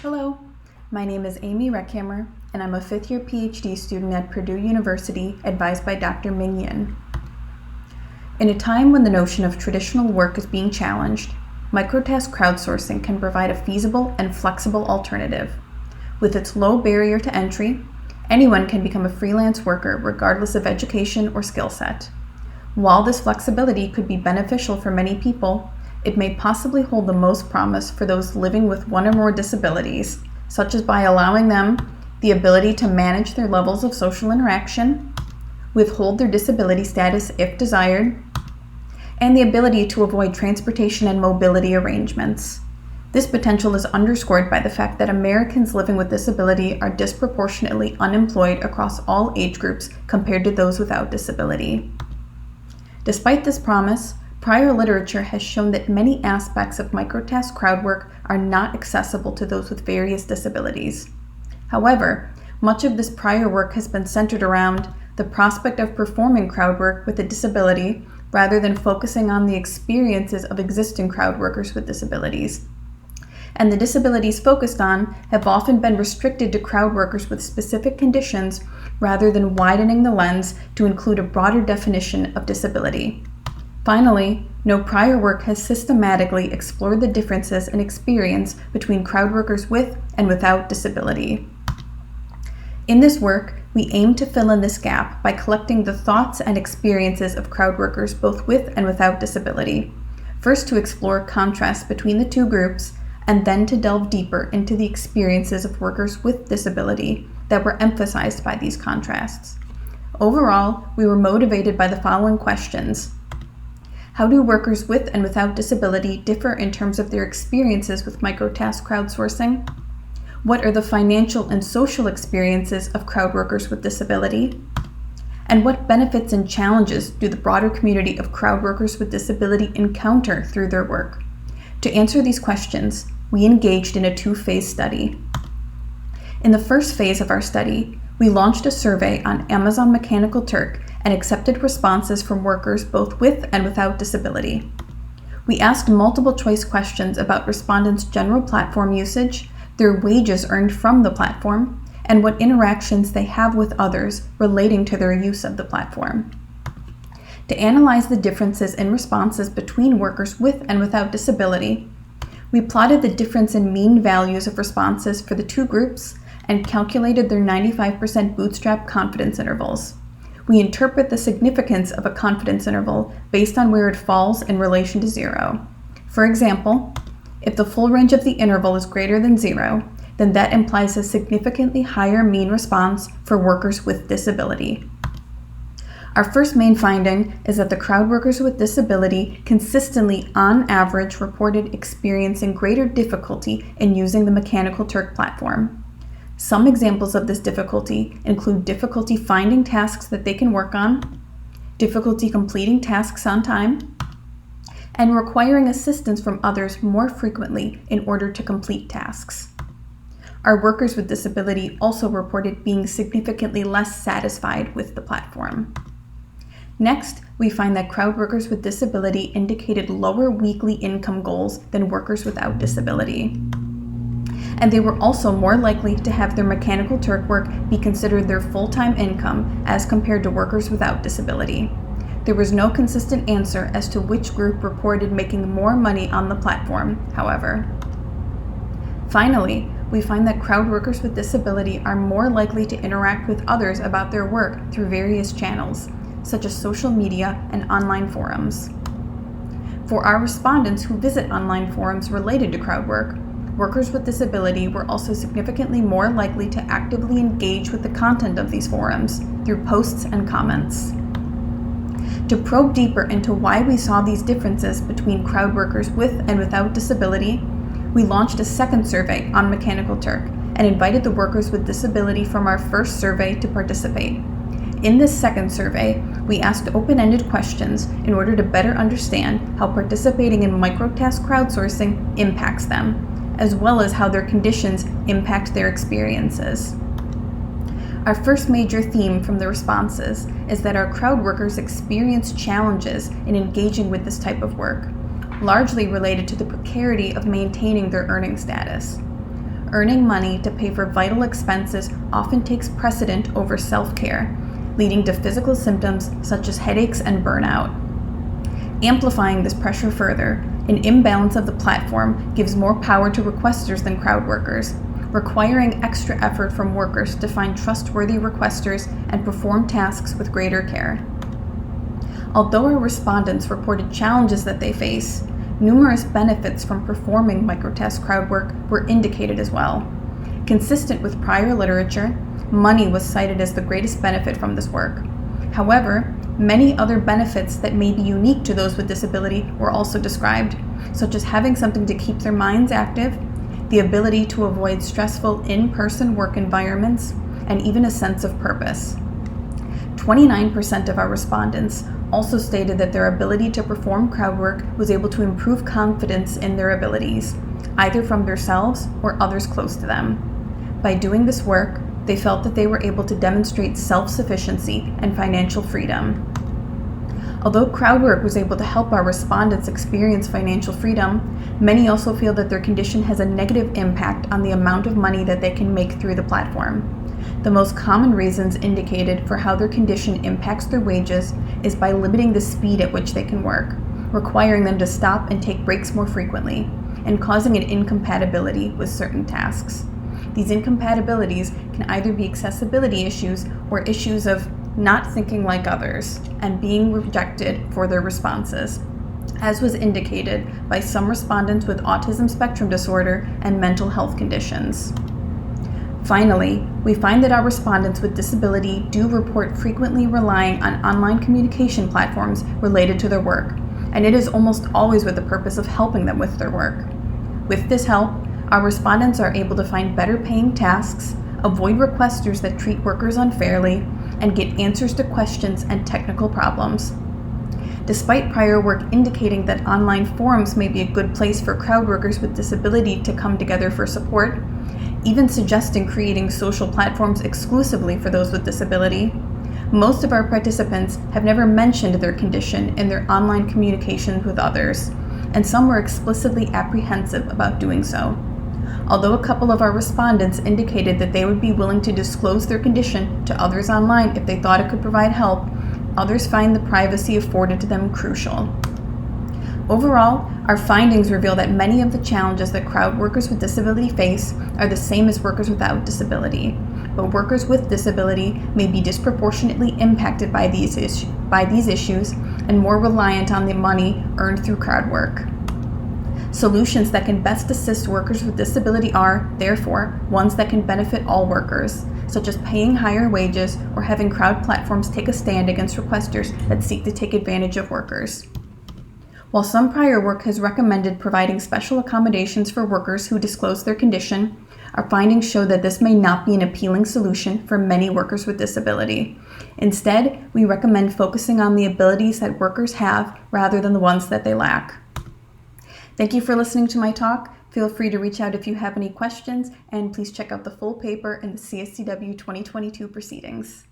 Hello, my name is Amy Rechkemmer, and I'm a fifth-year PhD student at Purdue University, advised by Dr. Ming Yin. In a time when the notion of traditional work is being challenged, microtask crowdsourcing can provide a feasible and flexible alternative. With its low barrier to entry, anyone can become a freelance worker regardless of education or skill set. While this flexibility could be beneficial for many people, it may possibly hold the most promise for those living with one or more disabilities, such as by allowing them the ability to manage their levels of social interaction, withhold their disability status if desired, and the ability to avoid transportation and mobility arrangements. This potential is underscored by the fact that Americans living with disability are disproportionately unemployed across all age groups compared to those without disability. Despite this promise, prior literature has shown that many aspects of microtask crowd work are not accessible to those with various disabilities. However, much of this prior work has been centered around the prospect of performing crowd work with a disability rather than focusing on the experiences of existing crowd workers with disabilities. And the disabilities focused on have often been restricted to crowd workers with specific conditions rather than widening the lens to include a broader definition of disability. Finally, no prior work has systematically explored the differences in experience between crowd workers with and without disability. In this work, we aim to fill in this gap by collecting the thoughts and experiences of crowd workers both with and without disability, first to explore contrasts between the two groups, and then to delve deeper into the experiences of workers with disability that were emphasized by these contrasts. Overall, we were motivated by the following questions. How do workers with and without disability differ in terms of their experiences with microtask crowdsourcing? What are the financial and social experiences of crowd workers with disability? And what benefits and challenges do the broader community of crowd workers with disability encounter through their work? To answer these questions, we engaged in a two-phase study. In the first phase of our study, we launched a survey on Amazon Mechanical Turk and accepted responses from workers both with and without disability. We asked multiple choice questions about respondents' general platform usage, their wages earned from the platform, and what interactions they have with others relating to their use of the platform. To analyze the differences in responses between workers with and without disability, we plotted the difference in mean values of responses for the two groups and calculated their 95% bootstrap confidence intervals. We interpret the significance of a confidence interval based on where it falls in relation to 0. For example, if the full range of the interval is greater than 0, then that implies a significantly higher mean response for workers with disability. Our first main finding is that the crowd workers with disability consistently, on average, reported experiencing greater difficulty in using the Mechanical Turk platform. Some examples of this difficulty include difficulty finding tasks that they can work on, difficulty completing tasks on time, and requiring assistance from others more frequently in order to complete tasks. Our workers with disability also reported being significantly less satisfied with the platform. Next, we find that crowd workers with disability indicated lower weekly income goals than workers without disability. And they were also more likely to have their Mechanical Turk work be considered their full-time income as compared to workers without disability. There was no consistent answer as to which group reported making more money on the platform, however. Finally, we find that crowd workers with disability are more likely to interact with others about their work through various channels, such as social media and online forums. For our respondents who visit online forums related to crowd work, workers with disability were also significantly more likely to actively engage with the content of these forums through posts and comments. To probe deeper into why we saw these differences between crowd workers with and without disability, we launched a second survey on Mechanical Turk and invited the workers with disability from our first survey to participate. In this second survey, we asked open-ended questions in order to better understand how participating in microtask crowdsourcing impacts them, as well as how their conditions impact their experiences. Our first major theme from the responses is that our crowd workers experience challenges in engaging with this type of work, largely related to the precarity of maintaining their earning status. earning money to pay for vital expenses often takes precedent over self-care, leading to physical symptoms such as headaches and burnout. Amplifying this pressure further, an imbalance of the platform gives more power to requesters than crowd workers, requiring extra effort from workers to find trustworthy requesters and perform tasks with greater care. Although our respondents reported challenges that they face, numerous benefits from performing microtask crowd work were indicated as well. Consistent with prior literature, money was cited as the greatest benefit from this work. However, many other benefits that may be unique to those with disability were also described, such as having something to keep their minds active, the ability to avoid stressful in-person work environments, and even a sense of purpose. 29% of our respondents also stated that their ability to perform crowd work was able to improve confidence in their abilities, either from themselves or others close to them. By doing this work, they felt that they were able to demonstrate self-sufficiency and financial freedom. Although crowd work was able to help our respondents experience financial freedom, many also feel that their condition has a negative impact on the amount of money that they can make through the platform. The most common reasons indicated for how their condition impacts their wages is by limiting the speed at which they can work, requiring them to stop and take breaks more frequently, and causing an incompatibility with certain tasks. These incompatibilities can either be accessibility issues or issues of not thinking like others and being rejected for their responses, as was indicated by some respondents with autism spectrum disorder and mental health conditions. Finally, we find that our respondents with disability do report frequently relying on online communication platforms related to their work, and it is almost always with the purpose of helping them with their work. With this help, our respondents are able to find better paying tasks, avoid requesters that treat workers unfairly, and get answers to questions and technical problems. Despite prior work indicating that online forums may be a good place for crowd workers with disability to come together for support, even suggesting creating social platforms exclusively for those with disability, most of our participants have never mentioned their condition in their online communications with others, and some were explicitly apprehensive about doing so. Although a couple of our respondents indicated that they would be willing to disclose their condition to others online if they thought it could provide help, others find the privacy afforded to them crucial. Overall, our findings reveal that many of the challenges that crowd workers with disability face are the same as workers without disability, but workers with disability may be disproportionately impacted by these issues and more reliant on the money earned through crowd work. Solutions that can best assist workers with disability are, therefore, ones that can benefit all workers, such as paying higher wages or having crowd platforms take a stand against requesters that seek to take advantage of workers. While some prior work has recommended providing special accommodations for workers who disclose their condition, our findings show that this may not be an appealing solution for many workers with disability. Instead, we recommend focusing on the abilities that workers have rather than the ones that they lack. Thank you for listening to my talk. Feel free to reach out if you have any questions, and please check out the full paper in the CSCW 2022 proceedings.